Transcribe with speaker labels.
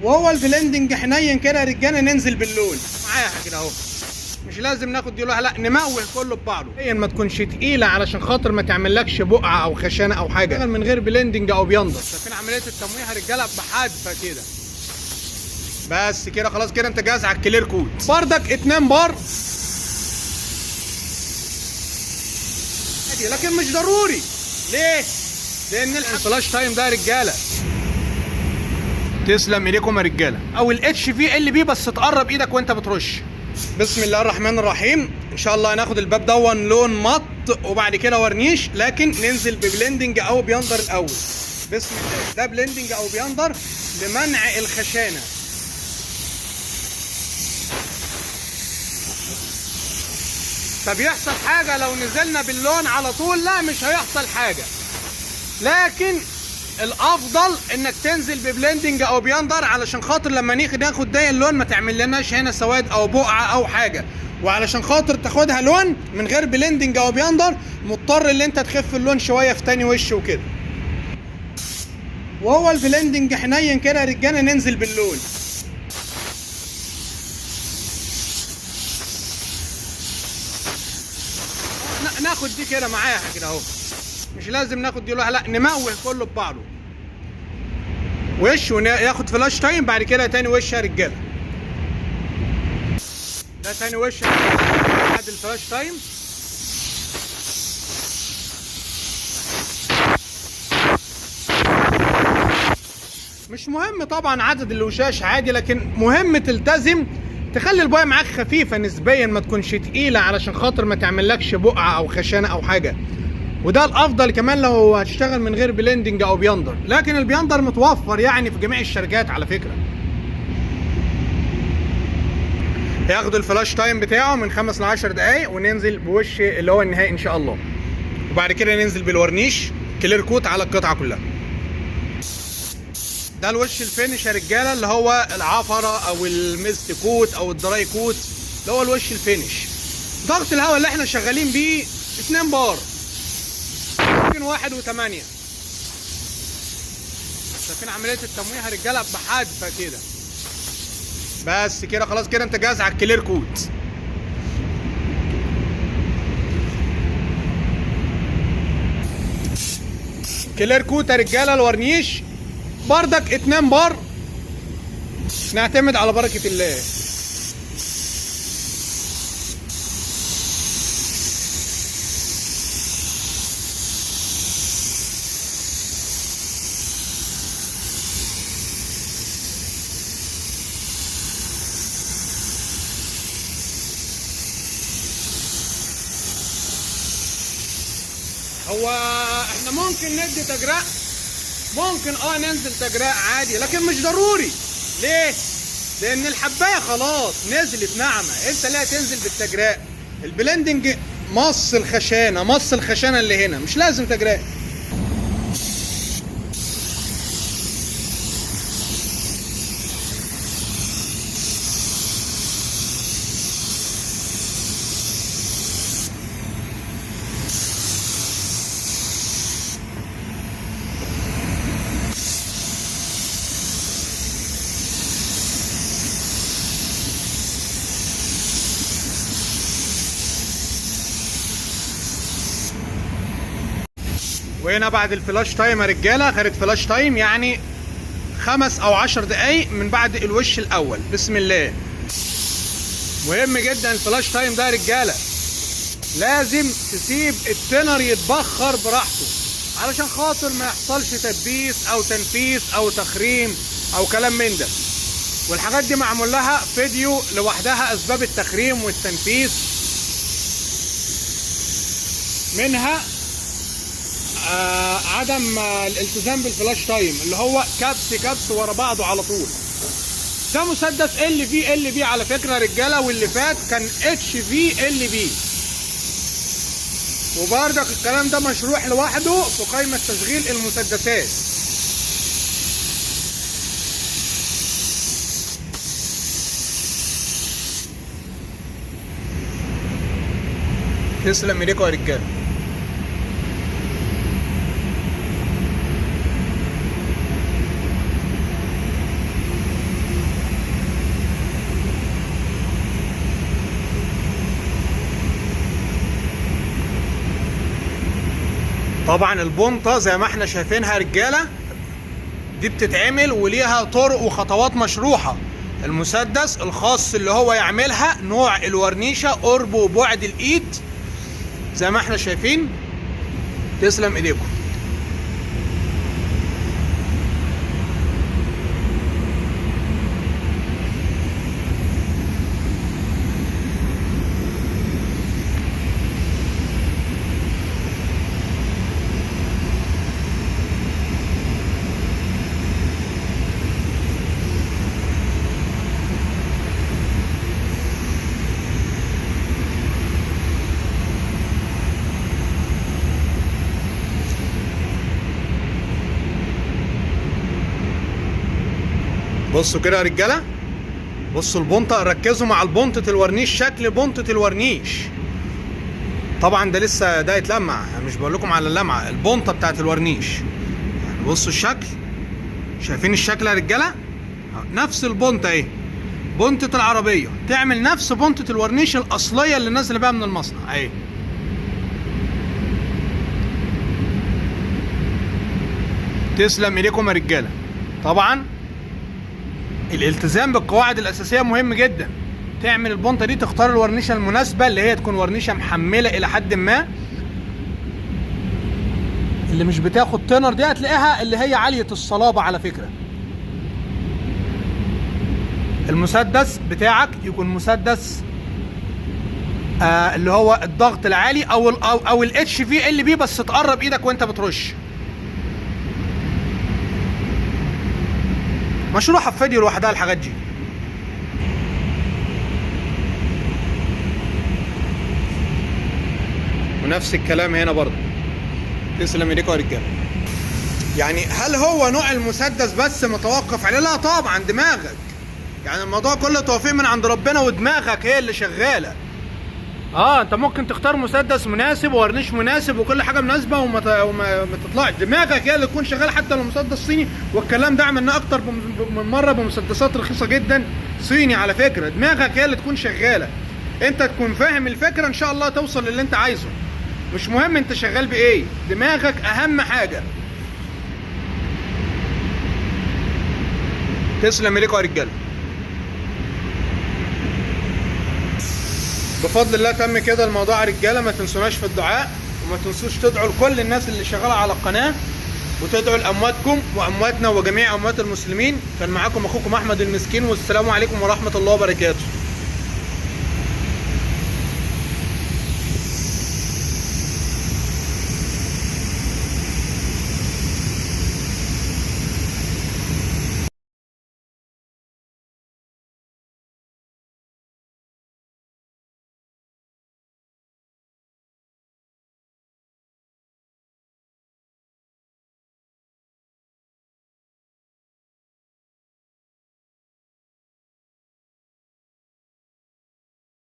Speaker 1: وهو البلندنج حنين كده يا رجاله. ننزل باللون معايا كده اهو، مش لازم ناخد دي لوحه، لا نموه كله ببعضه. هي ما تكونش تقيله علشان خاطر ما تعملكش بقعه او خشانه او حاجه من غير بلندنج او بينضر. شايفين عمليه التمويه يا رجاله بحادفه كده. بس كده خلاص، كده انت جاهز على الكلير كوت. بردك 2 بار عادي، لكن مش ضروري. ليه؟ لان الفلاش تايم ده يا رجاله. تسلم ايديكم يا رجاله. او الاتش في ال بي، بس تقرب ايدك وانت بترش. بسم الله الرحمن الرحيم. ان شاء الله هناخد الباب دون لون مط وبعد كده ورنيش، لكن ننزل ببلندنج او بيندر الاول. بسم الله. ده بلندنج او بيندر لمنع الخشانه. طب يحصل حاجه لو نزلنا باللون على طول؟ لا مش هيحصل حاجه، لكن الافضل انك تنزل ببلندنج او بيندر علشان خاطر لما ناخد ده اللون ما تعمل لناش هنا سواد او بقعه او حاجه. وعلشان خاطر تاخدها لون من غير بلندنج او بيندر مضطر ان انت تخف اللون شويه في تاني وش وكده. وهو البلندنج حنين كده يا رجاله. ننزل باللون ناخد دي كده معايا كده اهو، مش لازم ناخد دي لوحه، لا نموه كله ببعضه. وش وناخد فلاش تايم بعد كده تاني وش يا رجاله. ده تاني وش بعد الفلاش تايم. مش مهم طبعا عدد الوشاش عادي، لكن مهم تلتزم تخلي البايه معاك خفيفه نسبيا، ما تكونش تقيله علشان خاطر ما تعملكش بقعه او خشانه او حاجه. وده الافضل كمان لو هتشتغل من غير بلندنج او بيندر، لكن البيندر متوفر يعني في جميع الشركات على فكره. هياخدوا الفلاش تايم بتاعه من 5 ل 10 دقايق وننزل بوش اللي هو النهائي ان شاء الله. وبعد كده ننزل بالورنيش كلير كوت على القطعه كلها. ده الوش الفينش يا رجاله، اللي هو العفره او الميست كوت او الدراي كوت، اللي هو الوش الفينش. ضغط الهواء اللي احنا شغالين بيه 2 بار، ممكن 1 و8. شايفين عمليه التمويه يا رجاله بحادفه كده. بس كده خلاص، كده انت جاهز على الكلير كوت. كلير كوت يا رجاله. الورنيش بردك 2 بار، نعتمد على بركه الله. هو احنا ممكن ندي تجراء، ممكن ننزل تجراء عادي، لكن مش ضروري. ليه؟ لان الحبايه خلاص نزلت ناعمه، انت لا تنزل بالتجراء. البلندنج مص الخشانه اللي هنا، مش لازم تجراء. وهنا بعد الفلاش تايم يا رجاله، خدت فلاش تايم يعني 5 أو 10 دقايق من بعد الوش الاول. بسم الله. مهم جدا الفلاش تايم ده يا رجاله، لازم تسيب التنر يتبخر براحته علشان خاطر ما يحصلش تدبيس او تنفيس او تخريم او كلام من ده. والحاجات دي معمول لها فيديو لوحدها، اسباب التخريم والتنفيس، منها عدم الالتزام بالفلاش تايم اللي هو كبس ورا بعضه على طول. ده مسدس ال بي على فكره يا رجاله، واللي فات كان HV LB. وبرضك الكلام ده مشروح لوحده في قائمه تشغيل المسدسات. تسلم ايديكم يا رجاله. طبعا البونطه زي ما احنا شايفينها رجاله دي بتتعمل وليها طرق وخطوات مشروحه. المسدس الخاص اللي هو يعملها نوع الورنيشه قرب وبعد الايد زي ما احنا شايفين. تسلم ايديكم. بصوا كده يا رجاله، بصوا البونطه، ركزوا مع البونطه الورنيش، شكل بونطه الورنيش. طبعا ده لسه ده يتلمع، انا مش بقول لكم على اللمعه، البونطه بتاعت الورنيش. يعني بصوا الشكل، شايفين الشكل يا رجاله؟ نفس البونطه اهي، بونطه العربيه تعمل نفس بونطه الورنيش الاصليه اللي نازله بقى من المصنع اهي. تسلم ايديكم يا رجاله. طبعا الالتزام بالقواعد الاساسيه مهم جدا. تعمل البونطه دي تختار الورنيشه المناسبه اللي هي تكون ورنيشه محمله الى حد ما، اللي مش بتاخد تنر دي هتلاقيها اللي هي عاليه الصلابه. على فكره المسدس بتاعك يكون مسدس اللي هو الضغط العالي او الاتش في ال بي، بس تقرب ايدك وانت بترش. مشروحه في فيديو لوحدها الحاجات دي. ونفس الكلام هنا برضه. تسلم ايديكم يا رجاله. يعني هل هو نوع المسدس بس متوقف عليه؟ لا طبعا، دماغك. يعني الموضوع كله توفيق من عند ربنا، ودماغك هي اللي شغاله. انت ممكن تختار مسدس مناسب وورنيش مناسب وكل حاجه مناسبه وما تطلعش. دماغك هي اللي تكون شغاله، حتى لو مسدس صيني، والكلام ده عملناه اكتر من مره بمسدسات رخيصه جدا صيني. على فكره دماغك هي اللي تكون شغاله، انت تكون فاهم الفكره، ان شاء الله توصل للي انت عايزه. مش مهم انت شغال بايه، دماغك اهم حاجه. تسلم ايديكم يا رجاله. بفضل الله تم كده الموضوع يا رجاله. ما تنسوناش في الدعاء، وما تنسوش تدعوا لكل الناس اللي شغاله على القناه، وتدعوا لامواتكم وامواتنا وجميع اموات المسلمين. كان معاكم اخوكم احمد المسكين، والسلام عليكم ورحمه الله وبركاته.